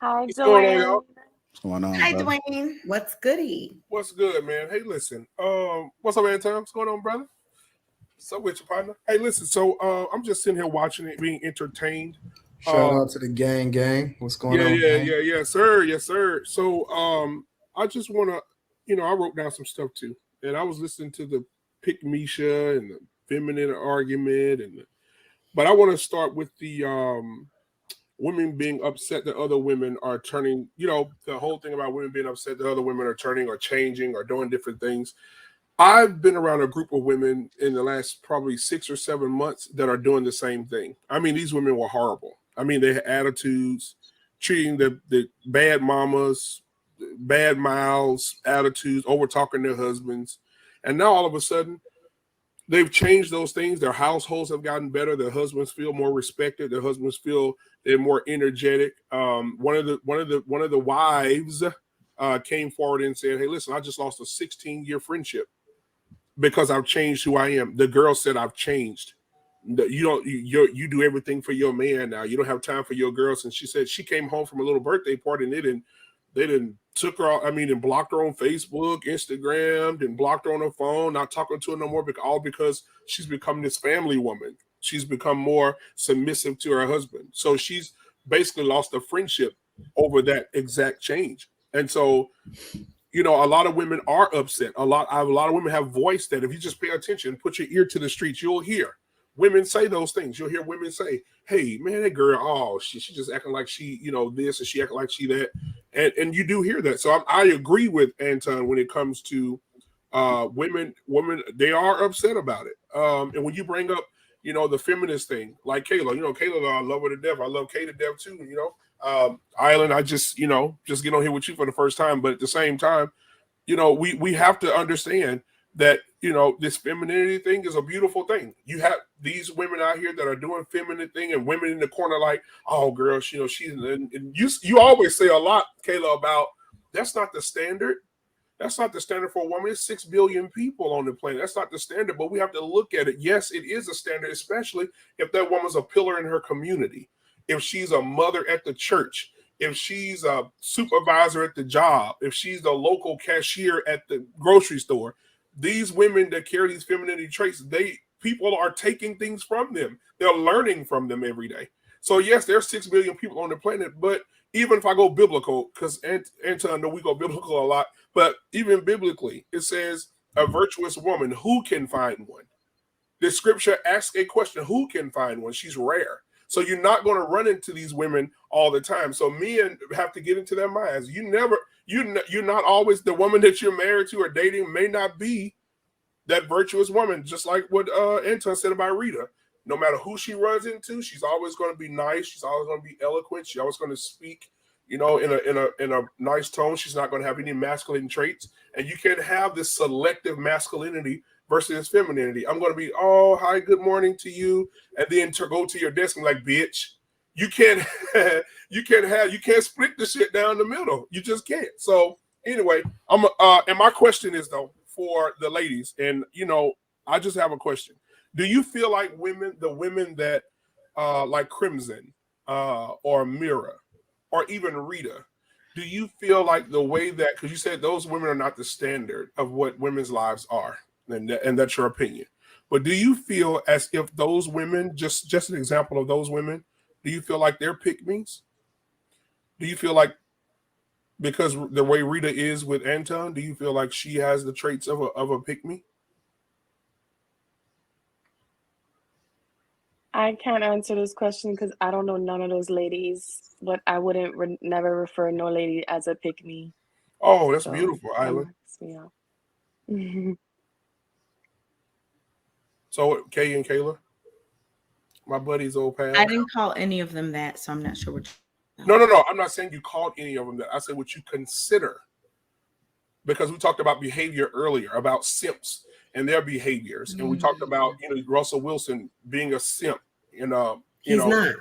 Hi, What's going on, Dwayne. y'all? What's going on, Hi, brother? Dwayne. What's goody? What's good, man? Hey, listen. What's up, Anton? What's going on, brother? What's up with your partner? Hey, listen. So, I'm just sitting here watching it, being entertained. Shout out to the gang. What's going Yeah, on, yeah, gang? yeah, yes, sir, yes, sir. So, I just want to, I wrote down some stuff too, and I was listening to the Pick Misha and the feminine argument, but I want to start with the women being upset that other women are turning. The whole thing about women being upset that other women are turning or changing or doing different things. I've been around a group of women in the last probably 6 or 7 months that are doing the same thing. I mean, these women were horrible. I mean, they had attitudes, treating the bad mamas, bad mouths, attitudes, over talking their husbands. And now all of a sudden, they've changed those things. Their households have gotten better. Their husbands feel more respected. Their husbands feel they're more energetic. One of the wives came forward and said, "Hey, listen, I just lost a 16-year friendship because I've changed who I am." The girl said, "I've changed. You don't you do everything for your man now. You don't have time for your girls." And she said she came home from a little birthday party and they didn't took her out, and blocked her on Facebook, Instagram, and blocked her on her phone, not talking to her no more, all because she's become this family woman. She's become more submissive to her husband. So she's basically lost a friendship over that exact change. And so a lot of women are upset. A lot of women have voiced that. If you just pay attention, put your ear to the streets, you'll hear women say those things. You'll hear women say, "Hey, man, that girl, oh, she just acting like she, this, and she acting like she that," and you do hear that. So I agree with Anton when it comes to women. They are upset about it. And when you bring up, the feminist thing, like Kayla, Kayla, I love her to death. I love Kay to death too. Island, I just just get on here with you for the first time, but at the same time, we have to understand that this femininity thing is a beautiful thing. You have these women out here that are doing feminine thing, and women in the corner like, "Oh, girl, she's," and you always say a lot, Kayla, about that's not the standard. That's not the standard for a woman. There's 6 billion people on the planet. That's not the standard, but we have to look at it. Yes, it is a standard, especially if that woman's a pillar in her community, if she's a mother at the church, if she's a supervisor at the job, if she's the local cashier at the grocery store. These women that carry these femininity traits, people are taking things from them. They're learning from them every day. So yes, there's 6 billion people on the planet, but even if I go biblical, because Anton, I know we go biblical a lot, but even biblically, it says a virtuous woman, who can find one? The scripture asks a question, who can find one? She's rare. So you're not going to run into these women all the time. So men have to get into their minds. You're not always the woman that you're married to or dating may not be that virtuous woman, just like what Anton said about Rita. No matter who she runs into, she's always going to be nice. She's always going to be eloquent. She's always going to speak, in a nice tone. She's not going to have any masculine traits. And you can have this selective masculinity versus femininity. I'm going to be, "Oh, hi, good morning to you," and then to go to your desk and like, "Bitch." You can't you can't split the shit down the middle. You just can't. So anyway, and my question is though for the ladies, and I just have a question. Do you feel like the women that like Crimson or Mira or even Rita, do you feel like the way that, because you said those women are not the standard of what women's lives are, and that's your opinion, but do you feel as if those women, just an example of those women, do you feel like they're pick-me's? Do you feel like, because the way Rita is with Anton, do you feel like she has the traits of a pick-me? I can't answer this question because I don't know none of those ladies, but I wouldn't never refer no lady as a pick me. Oh, that's So beautiful, that Island. marks me out. So Kay and Kayla, my buddy's old pal. I didn't call any of them that, so I'm not sure what. No. I'm not saying you called any of them that. I said what you consider, because we talked about behavior earlier, about simps and their behaviors, and we talked about Russell Wilson being a simp, and He's not.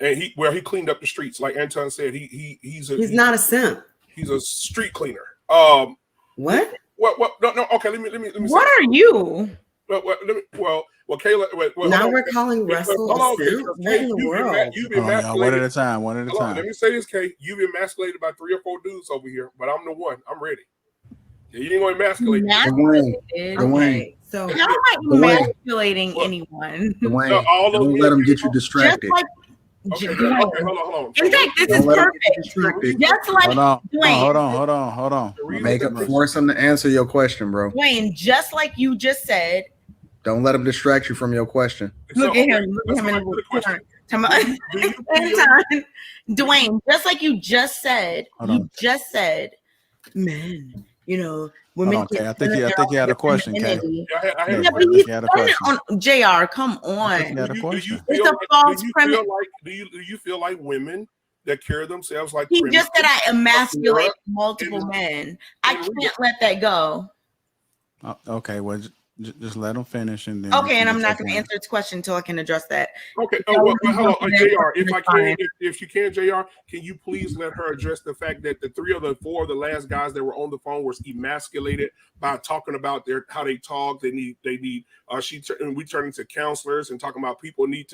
and he cleaned up the streets, like Anton said. He's not a simp. He's a street cleaner. What? What? No. Okay, let me. What are you? Kayla. Now we're calling Russell a simp? What in the world? You've been one at a time. One at a time. Let me say this, Kay. You've been emasculated by 3 or 4 dudes over here, but I'm the one. I'm ready. Yeah, you ain't gonna emasculate me. Dwayne. So how am I emasculating anyone? Dwayne, don't let them get you distracted. Okay, hold on. In fact, this is perfect. Just like Dwayne. Hold on. Force them to answer your question, bro. Dwayne, just like you just said. Don't let them distract you from your question. Look at him. Look at him in the question. Dwayne, just like you just said, men, women. Okay, I think you had a question, Kay. JR, come on. It's a false premise. Do you feel like women that carry themselves like he just said I emasculate multiple men? I can't let that go. Okay, well, just let them finish and then. Okay, and I'm not going to answer this question until I can address that. Okay. Hold on, JR. If you can, JR, can you please let her address the fact that the 3 or the 4 of the last guys that were on the phone was emasculated by talking about how they talk. They need. We turn into counselors and talking about people need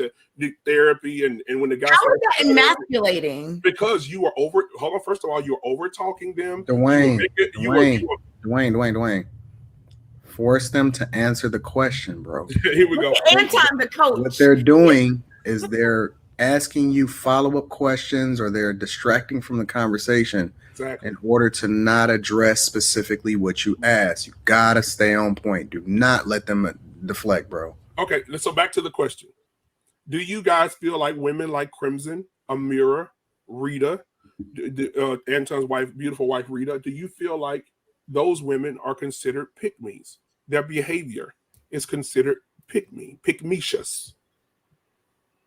therapy and when the guys. How is that emasculating? Because you are over. Hold on. First of all, you're over talking them. Dwayne. Force them to answer the question, bro. Here we go. Anton, the coach. What they're doing is they're asking you follow-up questions or they're distracting from the conversation in order to not address specifically what you asked. You gotta stay on point. Do not let them deflect, bro. Okay, so back to the question. Do you guys feel like women like Crimson, Amira, Rita, Anton's wife, beautiful wife Rita, do you feel like those women are considered pick-me's? Their behavior is considered pick-meicious.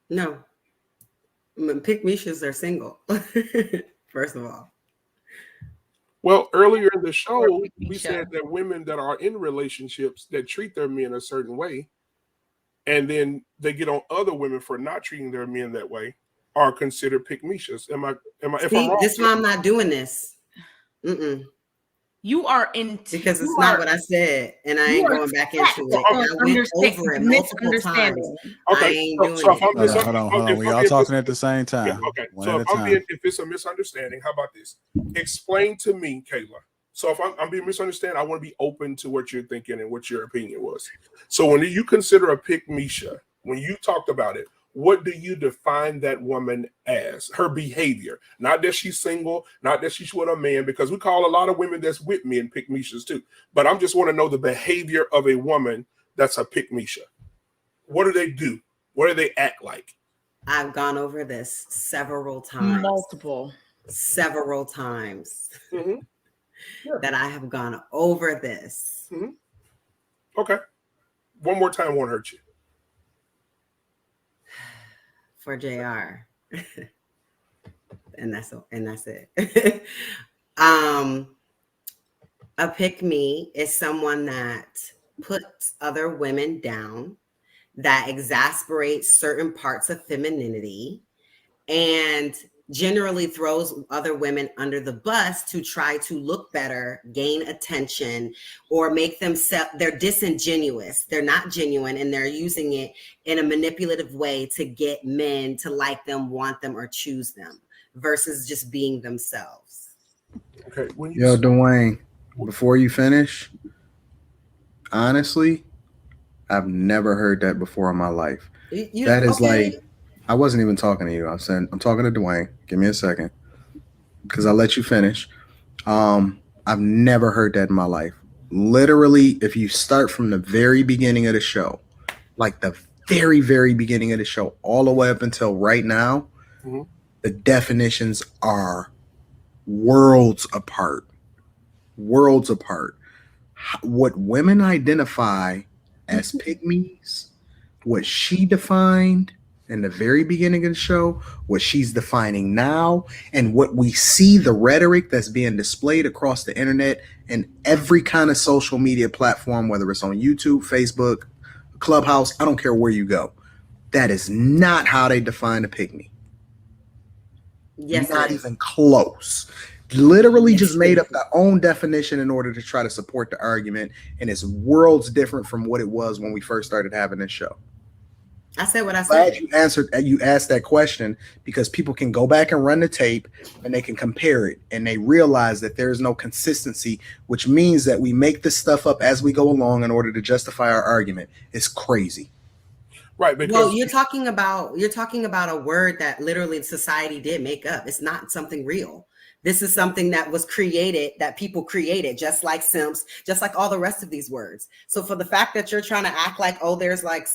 No. Pick-meicious are single, first of all. Well, earlier in the show, we said that women that are in relationships that treat their men a certain way, and then they get on other women for not treating their men that way, are considered pick-meicious. Am I? If I'm wrong, this is why I'm not doing this. You are because it's not what I said, and I ain't going back into it. I went over it multiple times. Okay, I ain't doing it. Hold on. We all talking at the same time. Okay, so if it's a misunderstanding, how about this? Explain to me, Kayla. So if I'm being misunderstood, I want to be open to what you're thinking and what your opinion was. So when you consider a pick-mecia, when you talked about it, what do you define that woman as? Her behavior. Not that she's single, not that she's with a man, because we call a lot of women that's with me and pick-mecias too. But I just want to know the behavior of a woman that's a pick-mecia. What do they do? What do they act like? I've gone over this several times. Several times. Mm-hmm. That I have gone over this. Mm-hmm. Okay. One more time won't hurt you. For JR. and that's it. A pick-me is someone that puts other women down, that exasperates certain parts of femininity, and generally throws other women under the bus to try to look better, gain attention, or make them they're disingenuous. They're not genuine, and they're using it in a manipulative way to get men to like them, want them, or choose them versus just being themselves. Okay. Yo, Dwayne, before you finish, honestly, I've never heard that before in my life. That is like, I wasn't even talking to you. I'm talking to Dwayne. Give me a second, because I'll let you finish. I've never heard that in my life. Literally, if you start from the very beginning of the show, like the very, very beginning of the show, all the way up until right now, the definitions are worlds apart. Worlds apart. What women identify as pygmies, what she defined in the very beginning of the show, what she's defining now, and what we see, the rhetoric that's being displayed across the internet and every kind of social media platform, whether it's on YouTube, Facebook, Clubhouse, I don't care where you go. That is not how they define a pygmy. Yes, not even close. literally just made up their own definition in order to try to support the argument, and it's worlds different from what it was when we first started having this show. I said what I said. Glad you asked that question, because people can go back and run the tape and they can compare it, and they realize that there is no consistency, which means that we make this stuff up as we go along in order to justify our argument. It's crazy. Right. Because well, you're talking about a word that literally society did make up. It's not something real. This is something that was created, that people created, just like simps, just like all the rest of these words. So for the fact that you're trying to act like, oh, there's like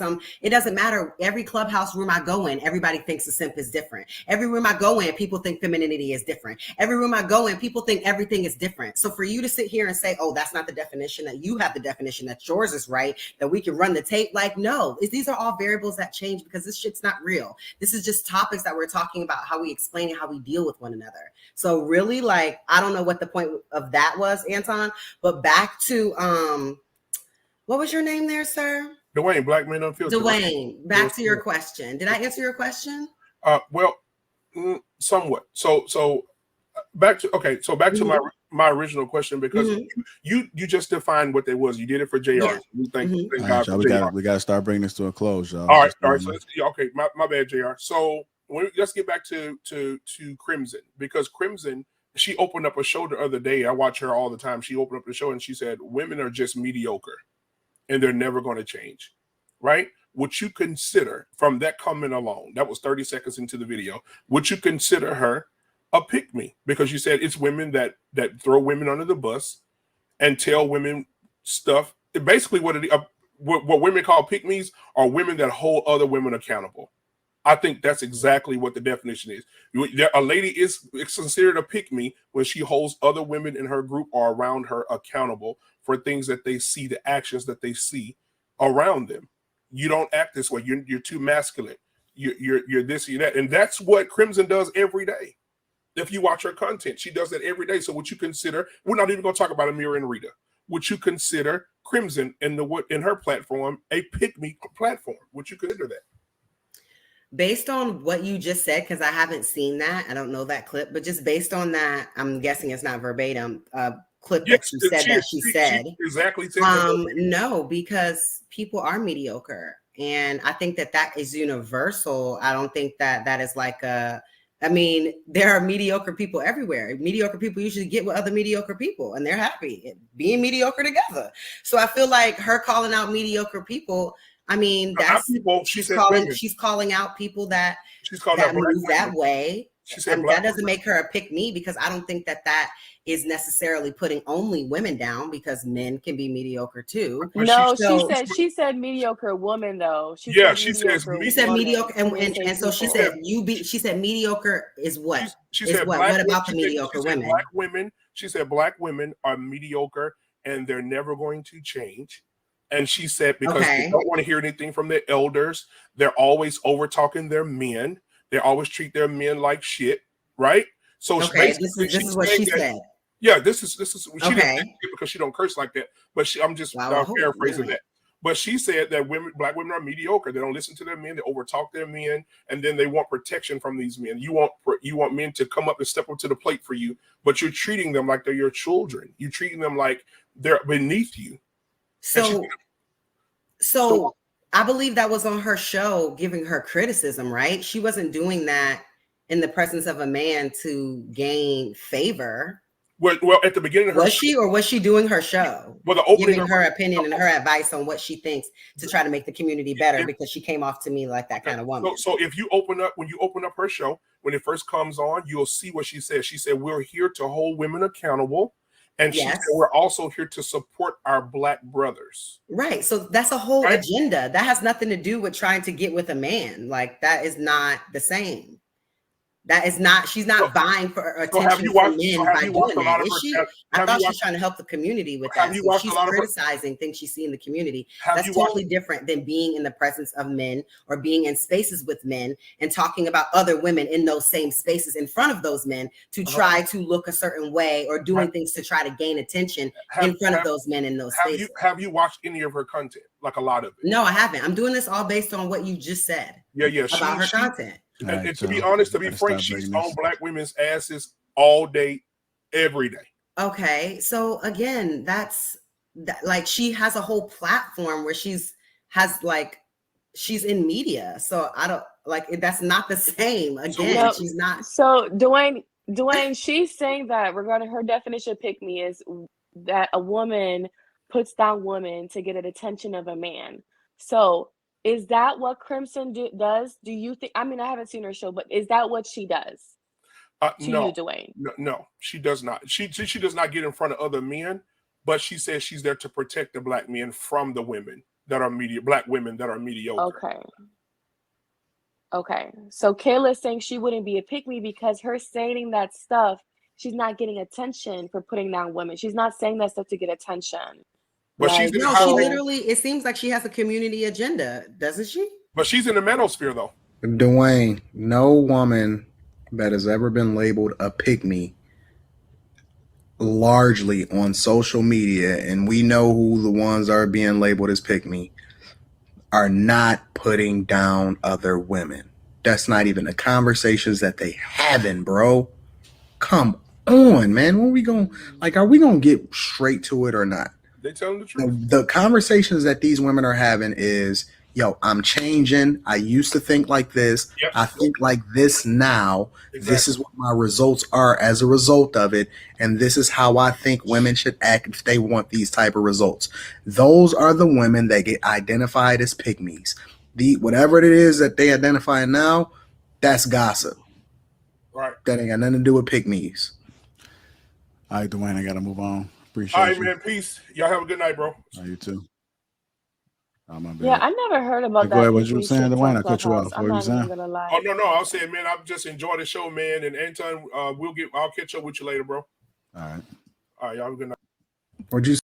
it doesn't matter. Every clubhouse room I go in, everybody thinks a simp is different. Every room I go in, people think femininity is different. Every room I go in, people think everything is different. So for you to sit here and say, oh, that's not the definition, that you have the definition, that yours is right, that we can run the tape, like, no, these are all variables that change, because this shit's not real. This is just topics that we're talking about, how we explain and how we deal with one another. So really, like, I don't know what the point of that was, Anton, but back to what was your name there, sir? Dwayne, Black Men Unfiltered. Dwayne, back to your question. Did I answer your question? Well, somewhat. So back to my original question, because you just defined what they was. You did it for JR. Yeah. We thank God for we JR. got to start bringing this to a close, y'all. All right. So okay, my bad, JR. So let's get back to Crimson, because Crimson, she opened up a show the other day. I watch her all the time. She opened up the show and she said, women are just mediocre and they're never going to change. Right? Would you consider, from that comment alone, that was 30 seconds into the video, would you consider her a pick-me? Because you said it's women that throw women under the bus and tell women stuff. Basically, what women call pick-me's are women that hold other women accountable. I think that's exactly what the definition is. A lady is considered a pick-me when she holds other women in her group or around her accountable for things that they see, the actions that they see around them. You don't act this way. You're too masculine. You're this, you're that. And that's what Crimson does every day. If you watch her content, she does that every day. So would you consider, we're not even going to talk about Amira and Rita. Would you consider Crimson in her platform a pick-me platform? Would you consider that? Based on what you just said, because I haven't seen that, I don't know that clip, but just based on that, I'm guessing it's not verbatim clip that you said that she said. Exactly. No, because people are mediocre, and I think that is universal. I don't think that is like there are mediocre people everywhere. Mediocre people usually get with other mediocre people, and they're happy being mediocre together. So I feel like her calling out mediocre people, that's people. She's calling out people that move that way. That doesn't make her a pick me, because I don't think that is necessarily putting only women down, because men can be mediocre too. No, she said mediocre woman though. She said mediocre, and so she said she said mediocre is what? She said what about the mediocre women? Black women. She said black women are mediocre and they're never going to change. And she said, because they don't want to hear anything from their elders, they're always over talking their men. They always treat their men like shit, right? So this is what she said. Yeah, this is she didn't say it because she don't curse like that. But I'm just paraphrasing that. But she said that black women are mediocre. They don't listen to their men. They overtalk their men, and then they want protection from these men. You want men to come up and step up to the plate for you, but you're treating them like they're your children. You're treating them like they're beneath you. So I believe that was on her show, giving her criticism, right? She wasn't doing that in the presence of a man to gain favor. Well, at the beginning of her show, was she doing her show? Well, the opening giving her opinion and her advice on what she thinks to try to make the community better, because she came off to me like that kind of woman. So when you open up her show, when it first comes on, you'll see what she says. She said, "We're here to hold women accountable." And she said, we're also here to support our black brothers. Right. So that's a whole agenda. That has nothing to do with trying to get with a man. Like, that is not the same. That is not, she's not vying for attention from men by doing that. Is she? I thought she's trying to help the community with that. So she's criticizing things she sees in the community. That's totally different than being in the presence of men or being in spaces with men and talking about other women in those same spaces in front of those men to try to look a certain way or doing things to try to gain attention in front of those men in those spaces. Have you watched any of her content? Like a lot of it? No, I haven't. I'm doing this all based on what you just said. About her content. And to be honest, to be frank, she's on black women's asses all day, every day. Okay, so again, that's like she has a whole platform where she's in media. So I don't like that's not the same. Again, No, she's not. So Dwayne, she's saying that regarding her definition of pick me is that a woman puts down women to get the attention of a man. So is that what Crimson does? Do you think? I mean, I haven't seen her show, but is that what she does to No, you, Dwayne? no, she does not. She does not get in front of other men, but she says she's there to protect the black men from the women that are black women that are mediocre. Okay. So Kayla's saying she wouldn't be a pick me because her saying that stuff, she's not getting attention for putting down women. She's not saying that stuff to get attention. But like, she's no, she literally. It seems like she has a community agenda, doesn't she? But she's in the manosphere though. Dwayne, no woman that has ever been labeled a pick-me largely on social media, and we know who the ones are being labeled as pick-me, are not putting down other women. That's not even the conversations that they having, bro. Come on, man. When we going are we gonna get straight to it or not? They telling the truth. The conversations that these women are having is, yo, I'm changing. I used to think like this. Yep. I think like this now. Exactly. This is what my results are as a result of it. And this is how I think women should act if they want these type of results. Those are the women that get identified as pick-me's. Whatever it is that they identify now, that's gossip. Right. That ain't got nothing to do with pick-me's. All right, Dwayne, I got to move on. Appreciate All right, you. man. Peace. Y'all have a good night, bro. You too. Oh, my bad. Yeah, I never heard about that. Go ahead. What you were saying, Dwayne? I cut you off. I'm not even gonna lie. Oh no, I was saying, man, I've just enjoyed the show, man. And Anton, I'll catch up with you later, bro. All right. All right, y'all have a good night. What'd you say?